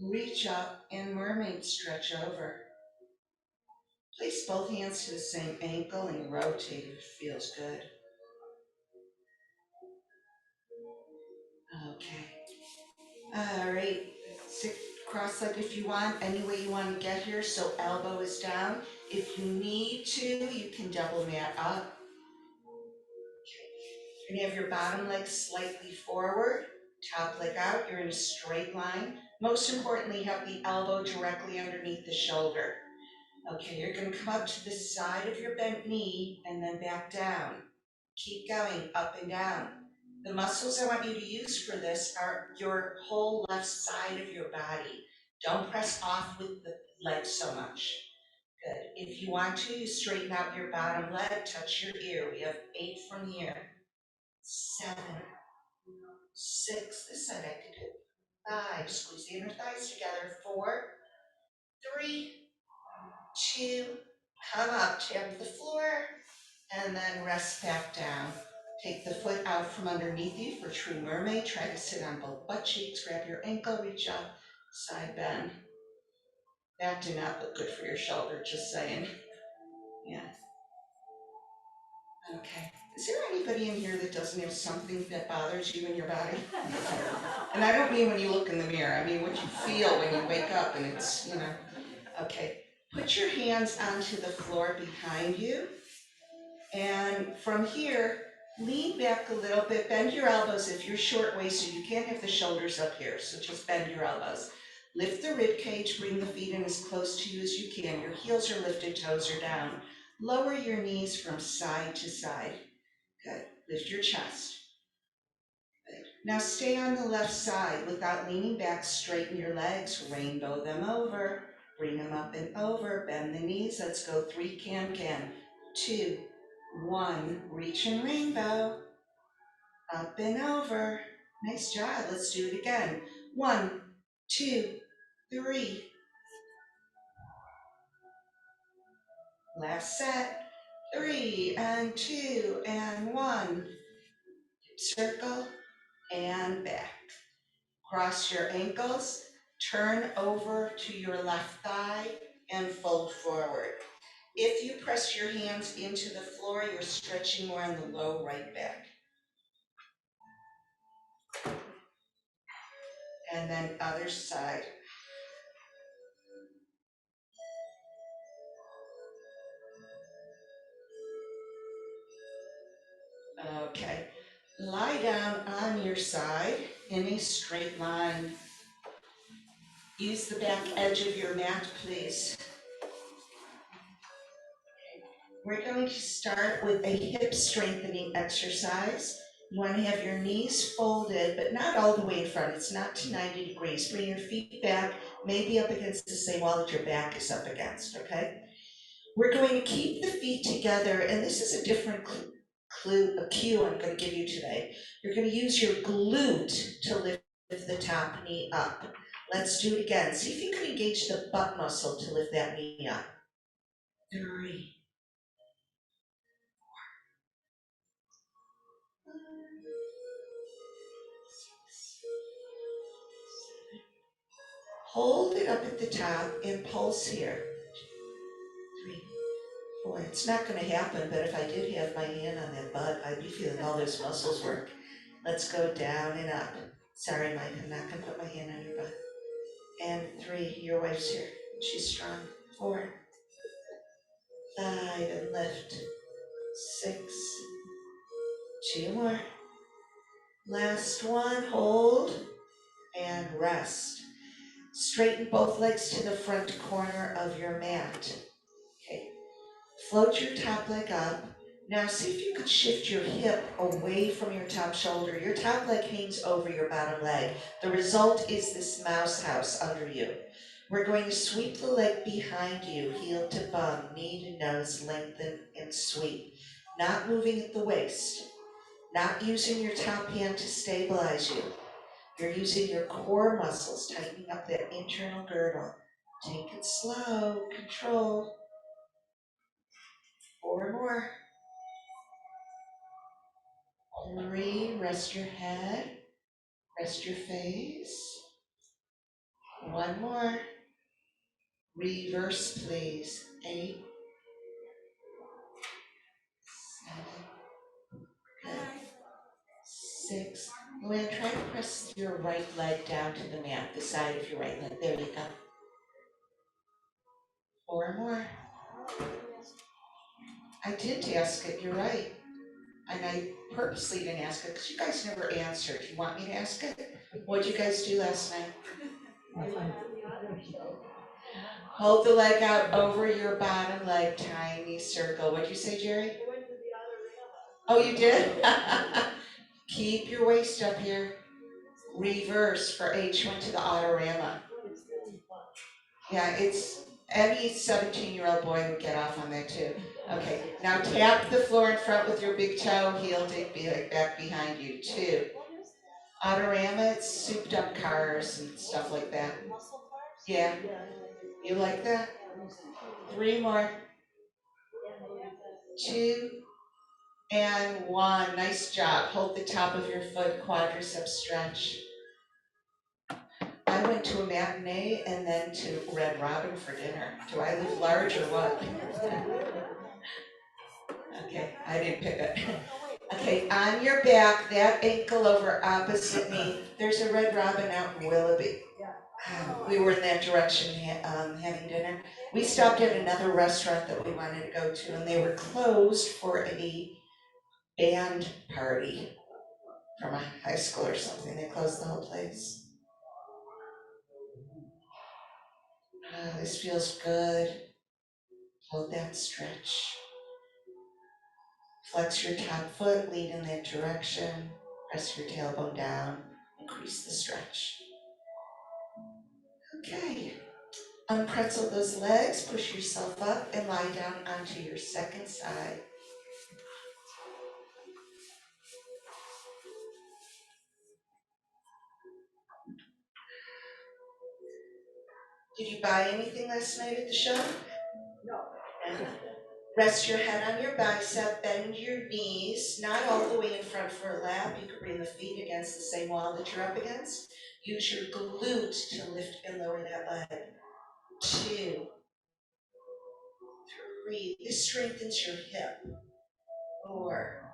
Reach up and mermaid stretch over. Place both hands to the same ankle and rotate if it feels good. Okay. All right, sit cross-legged if you want, any way you want to get here, so elbow is down. If you need to, you can double mat up. You're gonna have your bottom leg slightly forward, top leg out, you're in a straight line. Most importantly, have the elbow directly underneath the shoulder. Okay, you're gonna come up to the side of your bent knee and then back down. Keep going, up and down. The muscles I want you to use for this are your whole left side of your body. Don't press off with the legs so much. Good. If you want to, you straighten out your bottom leg, touch your ear. We have 8 from here. 7, 6, this side I can do. 5, squeeze the inner thighs together. 4, 3, 2, come up, tap the floor, and then rest back down. Take the foot out from underneath you for true mermaid. Try to sit on both butt cheeks, grab your ankle, reach up, side bend. That did not look good for your shoulder, just saying. Yeah. Okay. Is there anybody in here that doesn't have something that bothers you in your body? And I don't mean when you look in the mirror, I mean what you feel when you wake up and it's, Okay. Put your hands onto the floor behind you. And from here, lean back a little bit, bend your elbows. If you're short-waisted, you can't have the shoulders up here, so just bend your elbows. Lift the rib cage, bring the feet in as close to you as you can. Your heels are lifted, toes are down. Lower your knees from side to side. Good. Lift your chest. Good. Now stay on the left side without leaning back. Straighten your legs, rainbow them over. Bring them up and over. Bend the knees. Let's go 3 can. 2, 1. Reach and rainbow. Up and over. Nice job. Let's do it again. 1, 2, 3. Last set. 3 and 2 and 1. Circle and back. Cross your ankles, turn over to your left thigh, and fold forward. If you press your hands into the floor, you're stretching more on the low right back. And then other side. Okay. Lie down on your side in a straight line. Use the back edge of your mat, please. We're going to start with a hip strengthening exercise. You want to have your knees folded, but not all the way in front. It's not to 90 degrees. Bring your feet back, maybe up against the same wall that your back is up against, okay? We're going to keep the feet together, and this is a different cue I'm going to give you today. You're going to use your glute to lift the top knee up. Let's do it again. See if you can engage the butt muscle to lift that knee up. 3. Hold it up at the top and pulse here. 3, 4. It's not going to happen, but if I did have my hand on that butt, I'd be feeling all those muscles work. Let's go down and up. Sorry, Mike, I'm not going to put my hand on your butt. And 3, your wife's here. She's strong. 4, 5, and lift. 6, 2 more. Last one, hold and rest. Straighten both legs to the front corner of your mat. Okay. Float your top leg up. Now see if you could shift your hip away from your top shoulder. Your top leg hangs over your bottom leg. The result is this mouse house under you. We're going to sweep the leg behind you, heel to bum, knee to nose, lengthen and sweep. Not moving at the waist. Not using your top hand to stabilize you. You're using your core muscles, tightening up that internal girdle. Take it slow, control. 4 more. 3, rest your head, rest your face. 1 more. Reverse, please. 8, 7, 6. Luann, try to press your right leg down to the mat, the side of your right leg. There you go. 4 more. I did ask it, you're right. And I purposely didn't ask it because you guys never answered. You want me to ask it? What did you guys do last night? Hold the leg out over your bottom leg, tiny circle. What'd you say, Jerry? Oh, you did? Keep your waist up here. Reverse for H, went to the autorama. Yeah, it's Any 17-year-old boy would get off on that too. Okay, now tap the floor in front with your big toe, heel dig back behind you. 2. Autorama, it's souped up cars and stuff like that. Yeah, you like that? 3 more. 2 and 1. Nice job. Hold the top of your foot, quadricep stretch. I went to a matinee and then to Red Robin for dinner. Do I look large or what? Okay, I didn't pick it. Okay, on your back, that ankle over opposite knee. There's a Red Robin out in Willoughby. We were in that direction having dinner. We stopped at another restaurant that we wanted to go to, and they were closed for a band party from a high school or something. They closed the whole place. This feels good. Hold that stretch. Flex your top foot, lean in that direction. Press your tailbone down. Increase the stretch. Okay. Unpretzel those legs, push yourself up, and lie down onto your second side. Did you buy anything last night at the show? No. Rest your head on your bicep, bend your knees, not all the way in front for a lap. You could bring the feet against the same wall that you're up against. Use your glute to lift and lower that leg. 2, 3. This strengthens your hip. 4,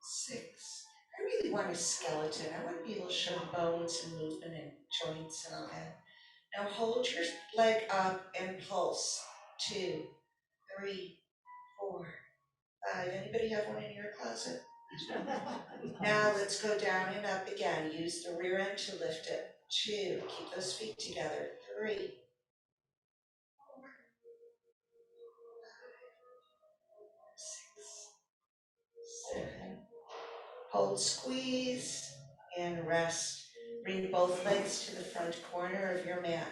6. I really want a skeleton. I want to be able to show bones and movement and joints and all that. Now hold your leg up and pulse. 2, 3, 4, 5. Anybody have one in your closet? Now let's go down and up again. Use the rear end to lift it. 2, keep those feet together. 3, 4, 6, 7. Hold, squeeze, and rest. Bring both legs to the front corner of your mat.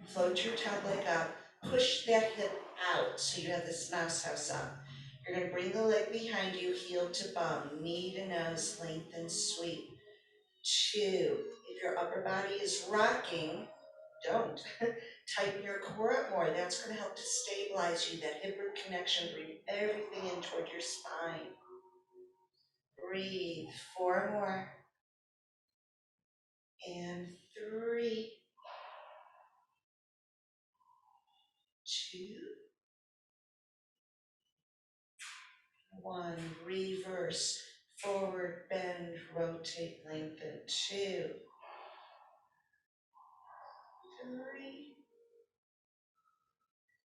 Float your top leg up. Push that hip out so you have this mouse house up. You're going to bring the leg behind you, heel to bum, knee to nose, lengthen, sweep. 2. If your upper body is rocking, don't. Tighten your core up more. That's going to help to stabilize you. That hip root connection, bring everything in toward your spine. Breathe. 4 more. And 3, 2, 1. Reverse. Forward, bend, rotate, lengthen. 2, 3.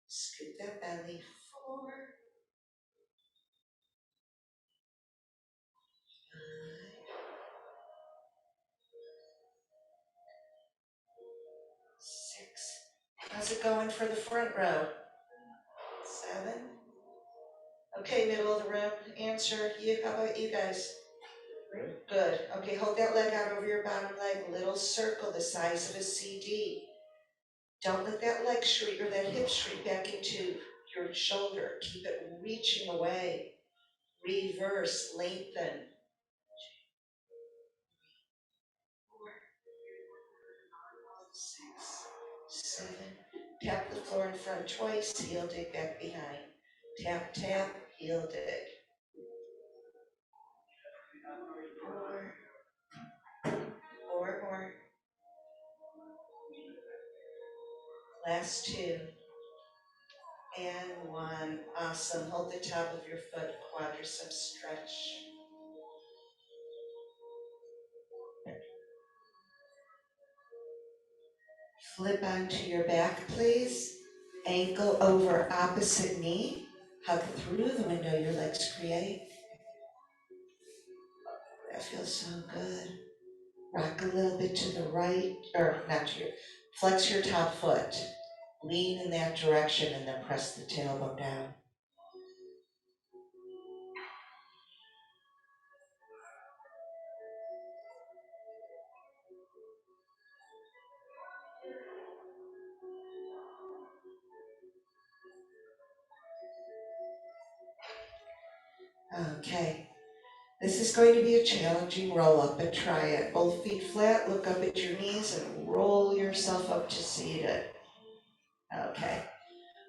Scoop that belly. 4, 5, 6. How's it going for the front row? 7. Okay, middle of the room. Answer. How about you guys? Good. Okay, hold that leg out over your bottom leg. Little circle the size of a CD. Don't let that leg shrink or that hip shrink back into your shoulder. Keep it reaching away. Reverse, lengthen. 4, 6, 7. Tap the floor in front twice. Heel dig back behind. Tap, tap, heel dig. 4, 4 more. Last 2. And 1. Awesome. Hold the top of your foot, quadricep stretch. Flip onto your back, please. Ankle over opposite knee. Hug through the window your legs create. That feels so good. Rock a little bit to the right, or not to your, flex your top foot. Lean in that direction and then press the tailbone down. Okay. This is going to be a challenging roll up, but try it. Both feet flat, look up at your knees and roll yourself up to seated. Okay.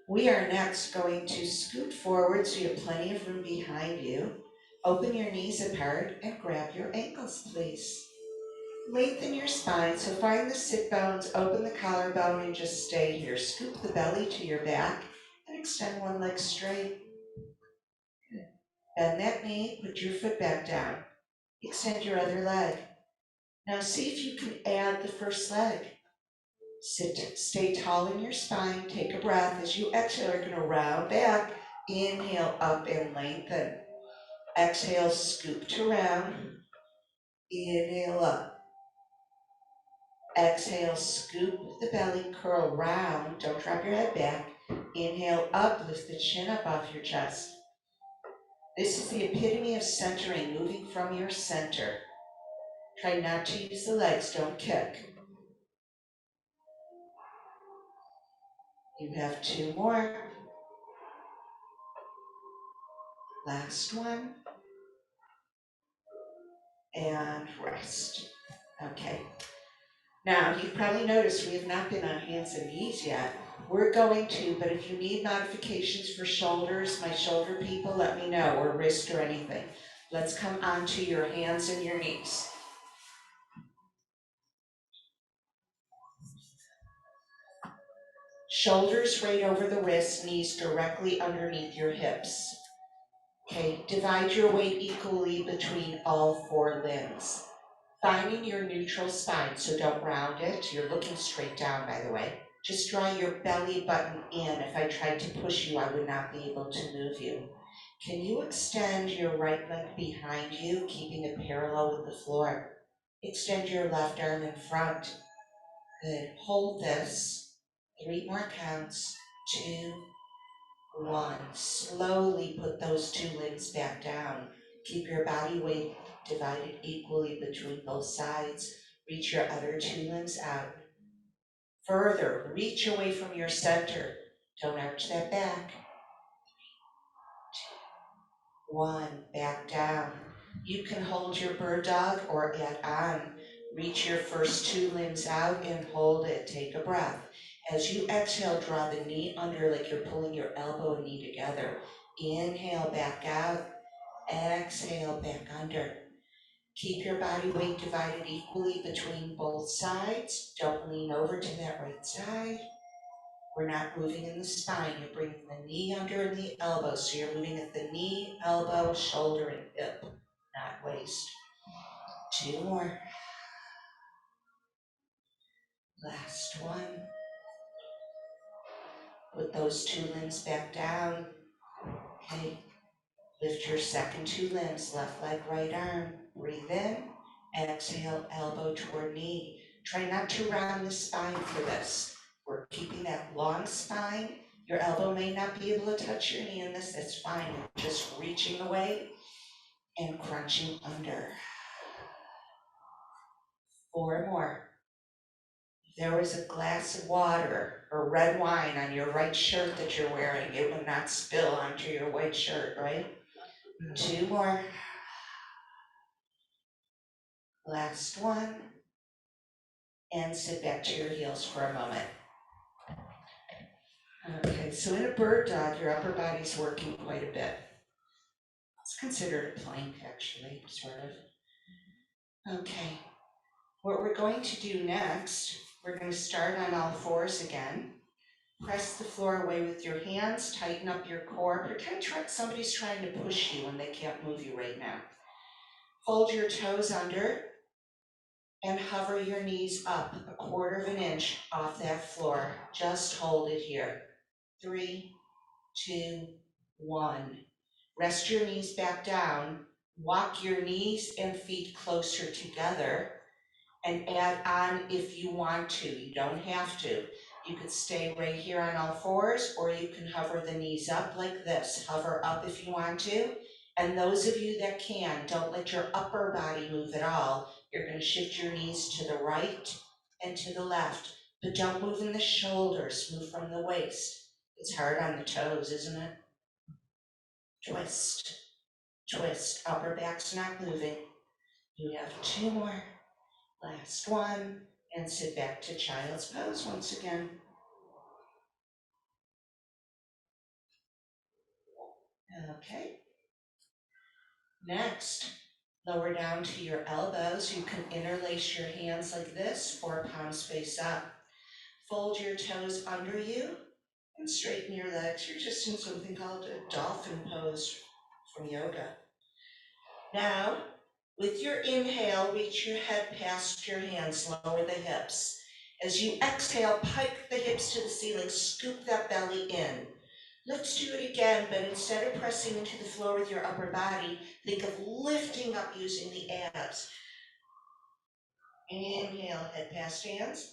We are next going to scoot forward so you have plenty of room behind you. Open your knees apart and grab your ankles, please. Lengthen your spine, so find the sit bones, open the collarbone, and just stay here. Scoop the belly to your back and extend one leg straight. Good. Bend that knee, put your foot back down. Extend your other leg. Now see if you can add the first leg. Stay tall in your spine, take a breath. As you exhale, you're gonna round back. Inhale up and lengthen. Exhale, scoop to round. Inhale up. Exhale, scoop the belly, curl round. Don't drop your head back. Inhale up, lift the chin up off your chest. This is the epitome of centering, moving from your center. Try not to use the legs, don't kick. You have 2 more. Last one. And rest. Okay. Now, you've probably noticed we have not been on hands and knees yet. We're going to, but if you need modifications for shoulders, my shoulder people, let me know, or wrist or anything. Let's come onto your hands and your knees. Shoulders right over the wrists, knees directly underneath your hips. Okay, divide your weight equally between all 4 limbs. Finding your neutral spine, so don't round it. You're looking straight down, by the way. Just draw your belly button in. If I tried to push you, I would not be able to move you. Can you extend your right leg behind you, keeping it parallel with the floor? Extend your left arm in front. Good. Hold this. 3 more counts. 2, 1. Slowly put those 2 limbs back down. Keep your body weight divided equally between both sides. Reach your other 2 limbs out. Further, reach away from your center. Don't arch that back. 1, back down. You can hold your bird dog or add on. Reach your first 2 limbs out and hold it. Take a breath. As you exhale, draw the knee under like you're pulling your elbow and knee together. Inhale, back out. Exhale, back under. Keep your body weight divided equally between both sides. Don't lean over to that right side. We're not moving in the spine. You're bringing the knee under and the elbow. So you're moving at the knee, elbow, shoulder, and hip, not waist. 2 more. Last one. Put those 2 limbs back down. Okay. Lift your second 2 limbs, left leg, right arm. Breathe in. Exhale, elbow toward knee. Try not to round the spine for this. We're keeping that long spine. Your elbow may not be able to touch your knee in this. That's fine. You're just reaching away and crunching under. 4 more. If there was a glass of water or red wine on your right shirt that you're wearing, it would not spill onto your white shirt, right? 2 more. Last one. And sit back to your heels for a moment. Okay, so in a bird dog, your upper body's working quite a bit. It's considered a plank, actually, sort of. Okay, what we're going to do next, we're going to start on all 4s again. Press the floor away with your hands, tighten up your core. Pretend somebody's trying to push you and they can't move you right now. Fold your toes under and hover your knees up 1/4 of an inch off that floor. Just hold it here. 3, 2, 1. Rest your knees back down. Walk your knees and feet closer together and add on if you want to. You don't have to. You could stay right here on all 4s, or you can hover the knees up like this. Hover up if you want to. And those of you that can, don't let your upper body move at all. You're going to shift your knees to the right and to the left, but don't move in the shoulders. Move from the waist. It's hard on the toes, isn't it? Twist. twist, upper back's not moving. You have 2 more, last one, and sit back to child's pose once again. Okay. Next, lower down to your elbows. You can interlace your hands like this, 4 palms face up. Fold your toes under you and straighten your legs. You're just in something called a dolphin pose from yoga. Now, with your inhale, reach your head past your hands, lower the hips. As you exhale, pike the hips to the ceiling, scoop that belly in. Let's do it again, but instead of pressing into the floor with your upper body, think of lifting up using the abs. Inhale, head past hands.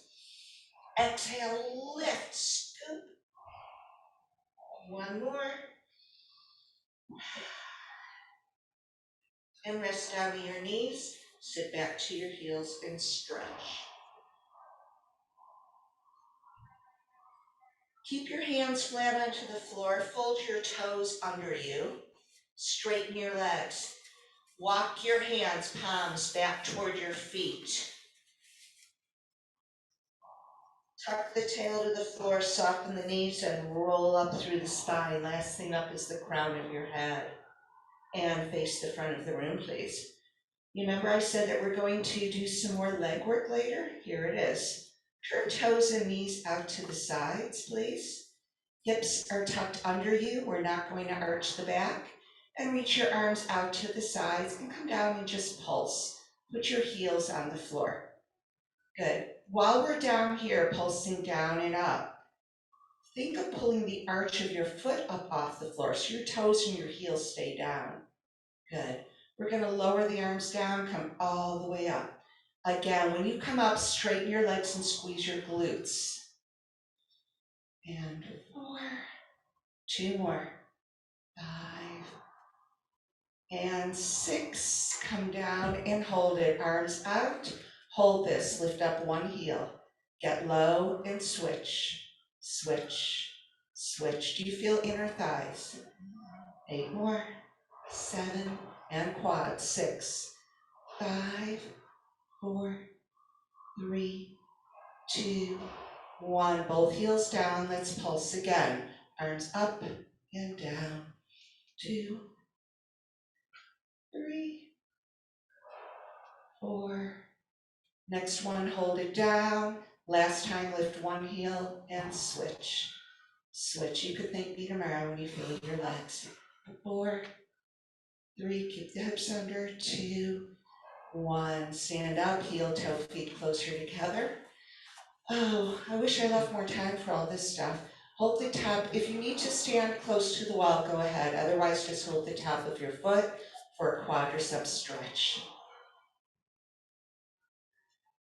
Exhale, lift, scoop. One more. And rest down to your knees. Sit back to your heels and stretch. Keep your hands flat onto the floor. Fold your toes under you. Straighten your legs. Walk your hands, palms back toward your feet. Tuck the tail to the floor, soften the knees, and roll up through the spine. Last thing up is the crown of your head. And face the front of the room, please. You remember I said that we're going to do some more leg work later? Here it is. Turn toes and knees out to the sides, please. Hips are tucked under you. We're not going to arch the back. And reach your arms out to the sides and come down and just pulse. Put your heels on the floor. Good. While we're down here, pulsing down and up, think of pulling the arch of your foot up off the floor so your toes and your heels stay down. Good. We're going to lower the arms down, come all the way up. Again, when you come up, straighten your legs and squeeze your glutes. And 4, 2 more, 5, and 6. Come down and hold it. Arms out. Hold this. Lift up one heel. Get low and switch. Switch. Switch. Do you feel inner thighs? 8 more. 7. And quad. 6, 5, 4, 3, 2, 1. Both heels down. Let's pulse again. Arms up and down. 2, 3, 4. Next one, hold it down. Last time, lift one heel and switch. Switch. You could thank me tomorrow when you feel your legs. 4, 3, keep the hips under. 2, 1. Stand up, heel, toe, feet closer together. Oh, I wish I left more time for all this stuff. Hold the top. If you need to stand close to the wall, go ahead. Otherwise, just hold the top of your foot for a quadricep stretch.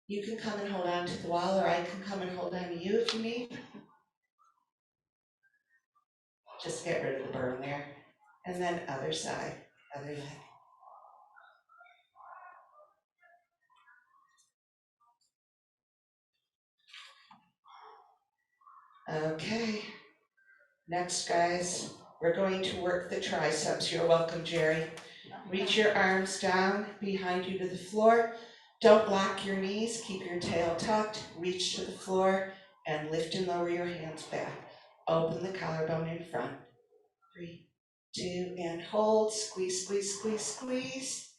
You can come and hold on to the wall, or I can come and hold on to you if you need. Just get rid of the burn there. And then other side, other leg. Okay. Next, guys, we're going to work the triceps. You're welcome, Jerry. Reach your arms down behind you to the floor. Don't lock your knees. Keep your tail tucked. Reach to the floor and lift and lower your hands back. Open the collarbone in front. 3, 2, and hold. Squeeze, squeeze, squeeze, squeeze.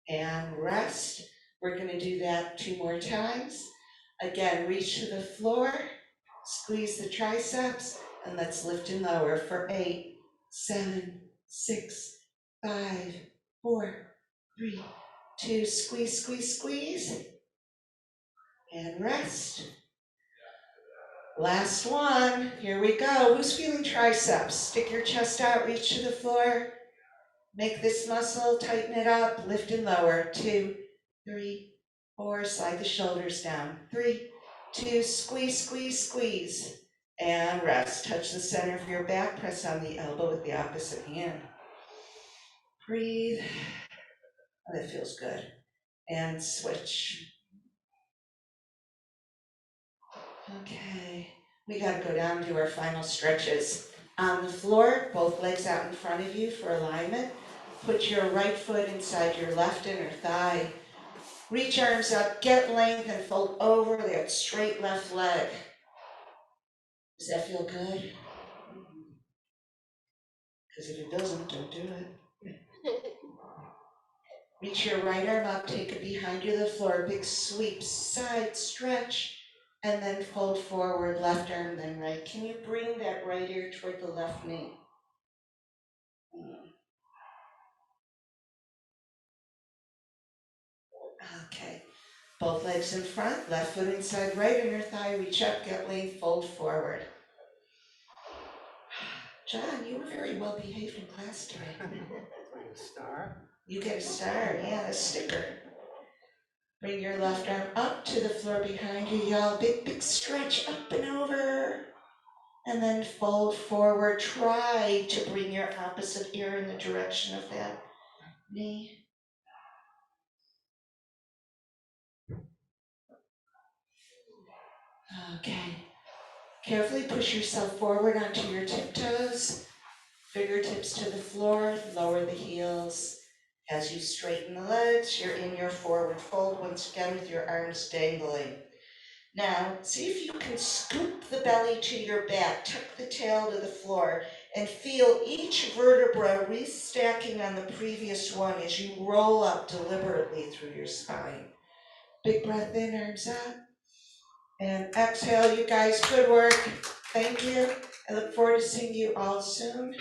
And rest. We're going to do that 2 more times. Again, reach to the floor. Squeeze the triceps. And let's lift and lower for 8, 7, 6, 5, 4, 3, 2, squeeze, squeeze, squeeze, and rest. Last one, here we go. Who's feeling triceps? Stick your chest out, reach to the floor. Make this muscle, tighten it up, lift and lower. 2, 3, 4, slide the shoulders down. 3, 2, squeeze, squeeze, squeeze, and rest. Touch the center of your back, press on the elbow with the opposite hand. Breathe. Oh, that feels good. And switch. Okay, we got to go down to our final stretches. On the floor, both legs out in front of you for alignment. Put your right foot inside your left inner thigh. Reach arms up, get length, and fold over that straight left leg. Does that feel good? Because if it doesn't, don't do it. Reach your right arm up, take it behind you to the floor, big sweep, side stretch, and then fold forward, left arm, then right. Can you bring that right ear toward the left knee? Okay. Both legs in front, left foot inside right inner thigh, reach up, get length, fold forward. John, you were very well behaved in class today.
Like a star.
You get a star, yeah, a sticker. Bring your left arm up to the floor behind you, y'all. Big, big stretch up and over. And then fold forward. Try to bring your opposite ear in the direction of that knee. Okay. Carefully push yourself forward onto your tiptoes. Fingertips to the floor, lower the heels. As you straighten the legs, you're in your forward fold once again with your arms dangling. Now, see if you can scoop the belly to your back, tuck the tail to the floor, and feel each vertebra restacking on the previous one as you roll up deliberately through your spine. Big breath in, arms up. And exhale, you guys, good work. Thank you. I look forward to seeing you all soon.